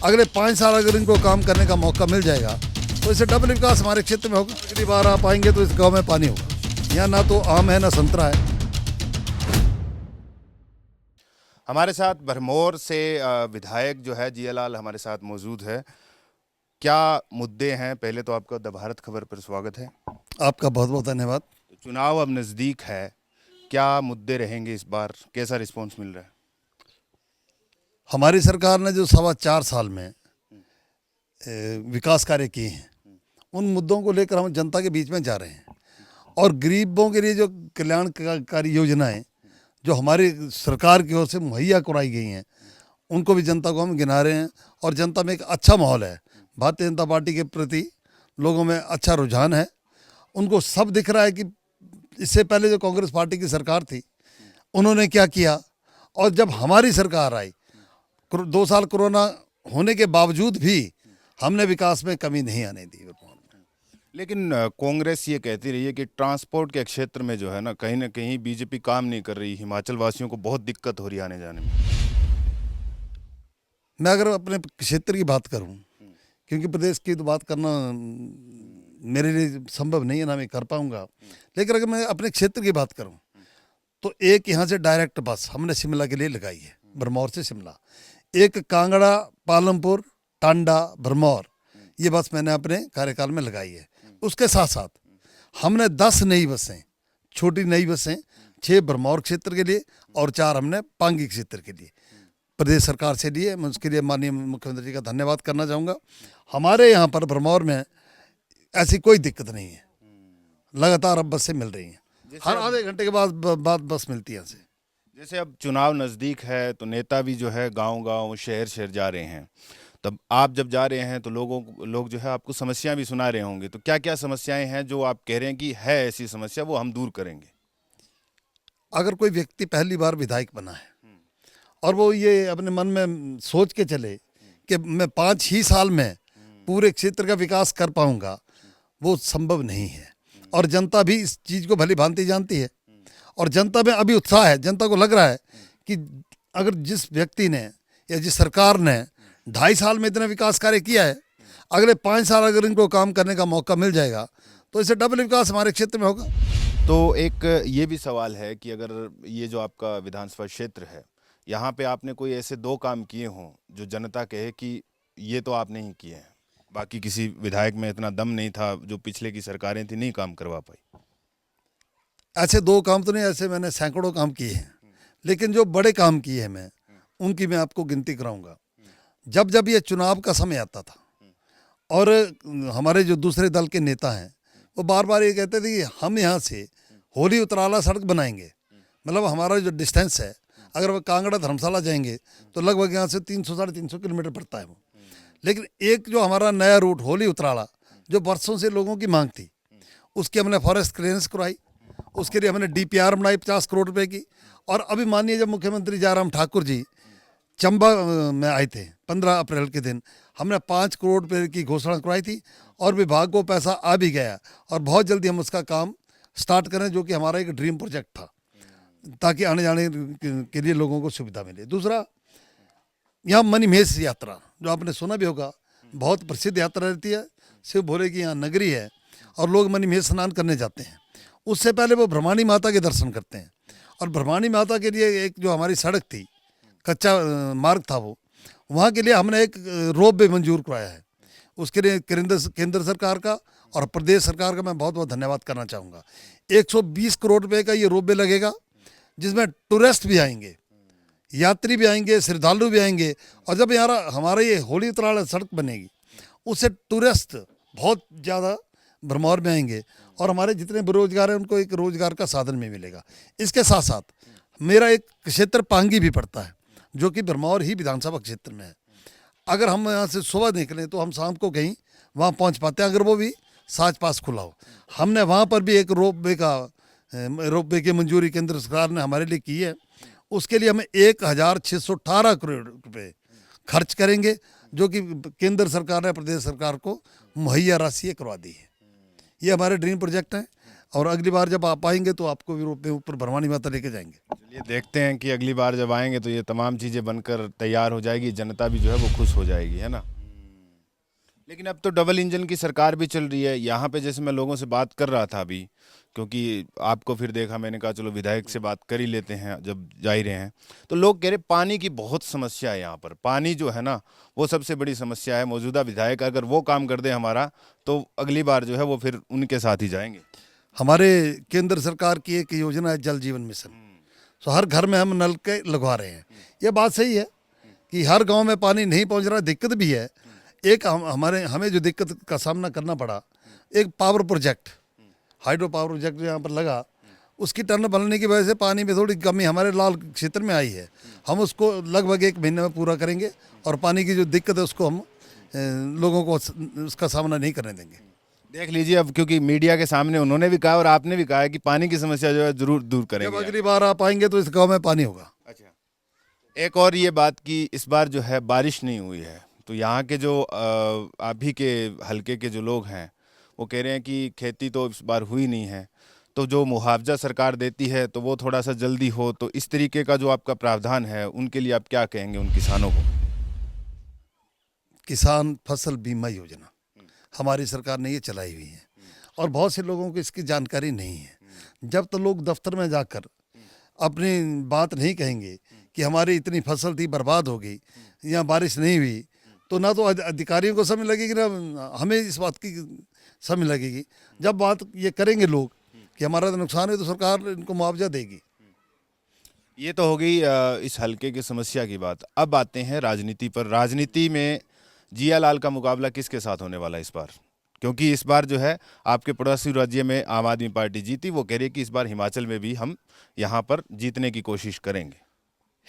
अगले 5 साल अगर इनको काम करने का मौका मिल जाएगा तो इससे डबल विकास हमारे क्षेत्र में होगा। अगली बार आप आएंगे तो इस गांव में पानी होगा। यहाँ ना तो आम है ना संतरा है। हमारे साथ भरमौर से विधायक जो है जियालाल हमारे साथ मौजूद है। क्या मुद्दे हैं? पहले तो आपका द भारत खबर पर स्वागत है। आपका बहुत बहुत धन्यवाद। तो चुनाव अब नज़दीक है, क्या मुद्दे रहेंगे इस बार? कैसा रिस्पांस मिल रहा है? हमारी सरकार ने जो 4.25 साल में विकास कार्य किए हैं, उन मुद्दों को लेकर हम जनता के बीच में जा रहे हैं और गरीबों के लिए जो कल्याणकारी योजनाएं जो हमारी सरकार की ओर से मुहैया कराई गई हैं, उनको भी जनता को हम गिना रहे हैं। और जनता में एक अच्छा माहौल है। भारतीय जनता पार्टी के प्रति लोगों में अच्छा रुझान है। उनको सब दिख रहा है कि इससे पहले जो कांग्रेस पार्टी की सरकार थी उन्होंने क्या किया, और जब हमारी सरकार आई 2 साल कोरोना होने के बावजूद भी हमने विकास में कमी नहीं आने दी। लेकिन कांग्रेस ये कहती रही है कि ट्रांसपोर्ट के क्षेत्र में जो है ना कहीं बीजेपी काम नहीं कर रही, हिमाचल वासियों को बहुत दिक्कत हो रही है आने जाने में। मैं अगर अपने क्षेत्र की बात करूं, क्योंकि प्रदेश की तो बात करना मेरे लिए संभव नहीं है, ना मैं कर पाऊंगा, लेकिन अगर मैं अपने क्षेत्र की बात करूं तो एक यहाँ से डायरेक्ट बस हमने शिमला के लिए लगाई है, भरमौर से शिमला। एक कांगड़ा, पालमपुर, टांडा, भरमौर, ये बस मैंने अपने कार्यकाल में लगाई है। उसके साथ साथ हमने 10 नई बसें, छोटी नई बसें, 6 भरमौर क्षेत्र के लिए और 4 हमने पांगी क्षेत्र के लिए प्रदेश सरकार से लिए। मैं उसके लिए माननीय मुख्यमंत्री जी का धन्यवाद करना चाहूँगा। हमारे यहाँ पर भरमौर में ऐसी कोई दिक्कत नहीं है, लगातार अब बसें मिल रही हैं। हर आधे घंटे के बाद बस मिलती है यहाँ से। जैसे अब चुनाव नज़दीक है तो नेता भी जो है गांव-गांव, शहर-शहर जा रहे हैं, तब आप जब जा रहे हैं तो लोग जो है आपको समस्याएं भी सुना रहे होंगे। तो क्या-क्या समस्याएं हैं जो आप कह रहे हैं कि है ऐसी समस्या, वो हम दूर करेंगे? अगर कोई व्यक्ति पहली बार विधायक बना है और वो ये अपने मन में सोच के चले कि मैं 5 ही साल में पूरे क्षेत्र का विकास कर पाऊंगा, वो संभव नहीं है। और जनता भी इस चीज़ को भली भांति जानती है और जनता में अभी उत्साह है। जनता को लग रहा है कि अगर जिस व्यक्ति ने या जिस सरकार ने 2.5 साल में इतना विकास कार्य किया है, अगले 5 साल अगर इनको काम करने का मौका मिल जाएगा तो इससे डबल विकास हमारे क्षेत्र में होगा। तो एक ये भी सवाल है कि अगर ये जो आपका विधानसभा क्षेत्र है, यहाँ पे आपने कोई ऐसे 2 काम किए हों जो जनता कहे कि ये तो आपने ही किए हैं, बाकी किसी विधायक में इतना दम नहीं था, जो पिछले की सरकारें थी नहीं काम करवा पाई। ऐसे 2 काम तो नहीं, ऐसे मैंने सैकड़ों काम किए हैं, लेकिन जो बड़े काम किए हैं मैं उनकी मैं आपको गिनती कराऊंगा। जब जब ये चुनाव का समय आता था और हमारे जो दूसरे दल के नेता हैं वो बार बार ये कहते थे कि हम यहाँ से होली उतराला सड़क बनाएंगे, मतलब हमारा जो डिस्टेंस है, अगर वह कांगड़ा धर्मशाला जाएंगे तो लगभग यहाँ से 300-350 किलोमीटर पड़ता है वो। लेकिन एक जो हमारा नया रूट होली उतराला, जो वर्षों से लोगों की मांग थी, उसकी हमने फॉरेस्ट क्लियरेंस कराई, उसके लिए हमने DPR बनाई 50 करोड़ रुपए की। और अभी माननीय जब मुख्यमंत्री जयराम ठाकुर जी चंबा में आए थे 15 अप्रैल के दिन, हमने 5 करोड़ रुपए की घोषणा कराई थी और विभाग को पैसा आ भी गया और बहुत जल्दी हम उसका काम स्टार्ट करें, जो कि हमारा एक ड्रीम प्रोजेक्ट था, ताकि आने जाने के लिए लोगों को सुविधा मिले। दूसरा, यहाँ मणिमहेश यात्रा जो आपने सुना भी होगा, बहुत प्रसिद्ध यात्रा रहती है। शिव भोले की यहाँ नगरी है और लोग मणिमहेश स्नान करने जाते हैं। उससे पहले वो ब्रह्माणी माता के दर्शन करते हैं और ब्रह्माणी माता के लिए एक जो हमारी सड़क थी, कच्चा मार्ग था, वो वहाँ के लिए हमने एक रोप वे मंजूर कराया है। उसके लिए केंद्र सरकार का और प्रदेश सरकार का मैं बहुत बहुत धन्यवाद करना चाहूँगा। 120 करोड़ रुपए का ये रोप वे लगेगा, जिसमें टूरिस्ट भी आएंगे, यात्री भी आएंगे, श्रद्धालु भी आएंगे। और जब यार हमारा ये होली उतराला सड़क बनेगी, उससे टूरिस्ट बहुत ज़्यादा भरमौर में आएंगे और हमारे जितने बेरोजगार हैं उनको एक रोजगार का साधन भी मिलेगा। इसके साथ साथ मेरा एक क्षेत्र पांगी भी पड़ता है, जो कि भरमौर ही विधानसभा क्षेत्र में है। अगर हम यहाँ से सुबह निकलें तो हम शाम को कहीं वहाँ पहुँच पाते हैं, अगर वो भी साज पास खुला हो। हमने वहाँ पर भी एक रोप वे की मंजूरी केंद्र सरकार ने हमारे लिए की है। उसके लिए हमें 1618 करोड़ रुपए खर्च करेंगे, जो कि केंद्र सरकार ने प्रदेश सरकार को मुहैया राशि करवा दी है। ये हमारे ड्रीम प्रोजेक्ट हैं। और अगली बार जब आप आएंगे तो आपको भी अपने ऊपर भरवानी माता लेके जाएंगे। चलिए देखते हैं कि अगली बार जब आएंगे तो ये तमाम चीज़ें बनकर तैयार हो जाएगी, जनता भी जो है वो खुश हो जाएगी, है ना। लेकिन अब तो डबल इंजन की सरकार भी चल रही है यहाँ पे। जैसे मैं लोगों से बात कर रहा था अभी, क्योंकि आपको फिर देखा, मैंने कहा चलो विधायक से बात कर ही लेते हैं जब जा ही रहे हैं। तो लोग कह रहे पानी की बहुत समस्या है यहाँ पर, पानी जो है ना वो सबसे बड़ी समस्या है। मौजूदा विधायक अगर वो काम कर दे हमारा, तो अगली बार जो है वो फिर उनके साथ ही जाएंगे। हमारे केंद्र सरकार की एक योजना है जल जीवन मिशन, तो हर घर में हम नल के लगवा रहे हैं। ये बात सही है कि हर गांव में पानी नहीं पहुंच रहा, दिक्कत भी है। एक हमें जो दिक्कत का सामना करना पड़ा, एक power project, hydro power project यहाँ पर लगा, उसकी टर्न बनने की वजह से पानी में थोड़ी कमी हमारे लाल क्षेत्र में आई है। हम उसको लगभग 1 महीने में पूरा करेंगे और पानी की जो दिक्कत है उसको हम लोगों को उसका सामना नहीं करने देंगे। देख लीजिए, अब क्योंकि मीडिया के सामने उन्होंने भी कहा और आपने भी कहा है कि पानी की समस्या जो है जरूर दूर जब करेंगे। अगली बार आप आएंगे तो इस गांव में पानी होगा। अच्छा, एक और ये बात कि इस बार जो है बारिश नहीं हुई है, तो यहाँ के जो आप ही के हलके के जो लोग हैं वो कह रहे हैं कि खेती तो इस बार हुई नहीं है, तो जो मुआवजा सरकार देती है तो वो थोड़ा सा जल्दी हो। तो इस तरीके का जो आपका प्रावधान है उनके लिए आप क्या कहेंगे उन किसानों को? किसान फसल बीमा योजना हमारी सरकार ने ये चलाई हुई है और बहुत से लोगों को इसकी जानकारी नहीं है। जब तो लोग दफ्तर में जाकर अपनी बात नहीं कहेंगे कि हमारी इतनी फसल थी बर्बाद हो गई या बारिश नहीं हुई, तो ना तो अधिकारियों को समय लगेगी ना हमें इस बात की समय लगेगी। जब बात ये करेंगे लोग कि हमारा तो नुकसान है, तो सरकार इनको मुआवजा देगी। ये तो हो गई इस हलके की समस्या की बात। अब आते हैं राजनीति पर। राजनीति में जियालाल का मुकाबला किसके साथ होने वाला है इस बार? क्योंकि इस बार जो है आपके पड़ोसी राज्य में आम आदमी पार्टी जीती, वो कह रही है कि इस बार हिमाचल में भी हम यहाँ पर जीतने की कोशिश करेंगे।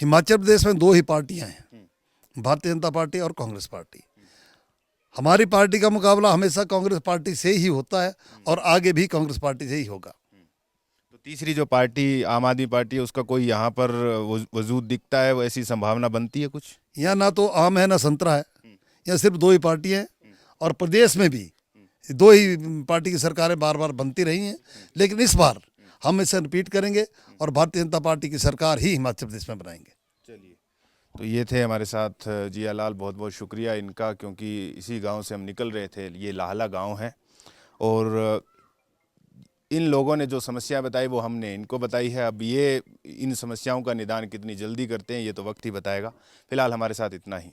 हिमाचल प्रदेश में 2 ही पार्टियां हैं, भारतीय जनता पार्टी और कांग्रेस पार्टी। हमारी पार्टी का मुकाबला हमेशा कांग्रेस पार्टी से ही होता है और आगे भी कांग्रेस पार्टी से ही होगा। तो तीसरी जो पार्टी आम आदमी पार्टी है उसका कोई यहाँ पर वजूद दिखता है, वो ऐसी संभावना बनती है कुछ? यहाँ ना तो आम है ना संतरा है, यहाँ सिर्फ 2 ही पार्टियां हैं और प्रदेश में भी 2 ही पार्टी की सरकारें बार बार बनती रही हैं। लेकिन इस बार हम इसे रिपीट करेंगे और भारतीय जनता पार्टी की सरकार ही हिमाचल प्रदेश में बनाएंगे। चलिए, तो ये थे हमारे साथ जियालाल, बहुत बहुत शुक्रिया इनका, क्योंकि इसी गांव से हम निकल रहे थे। ये लाहला गांव है और इन लोगों ने जो समस्या बताई वो हमने इनको बताई है। अब ये इन समस्याओं का निदान कितनी जल्दी करते हैं ये तो वक्त ही बताएगा। फिलहाल हमारे साथ इतना ही।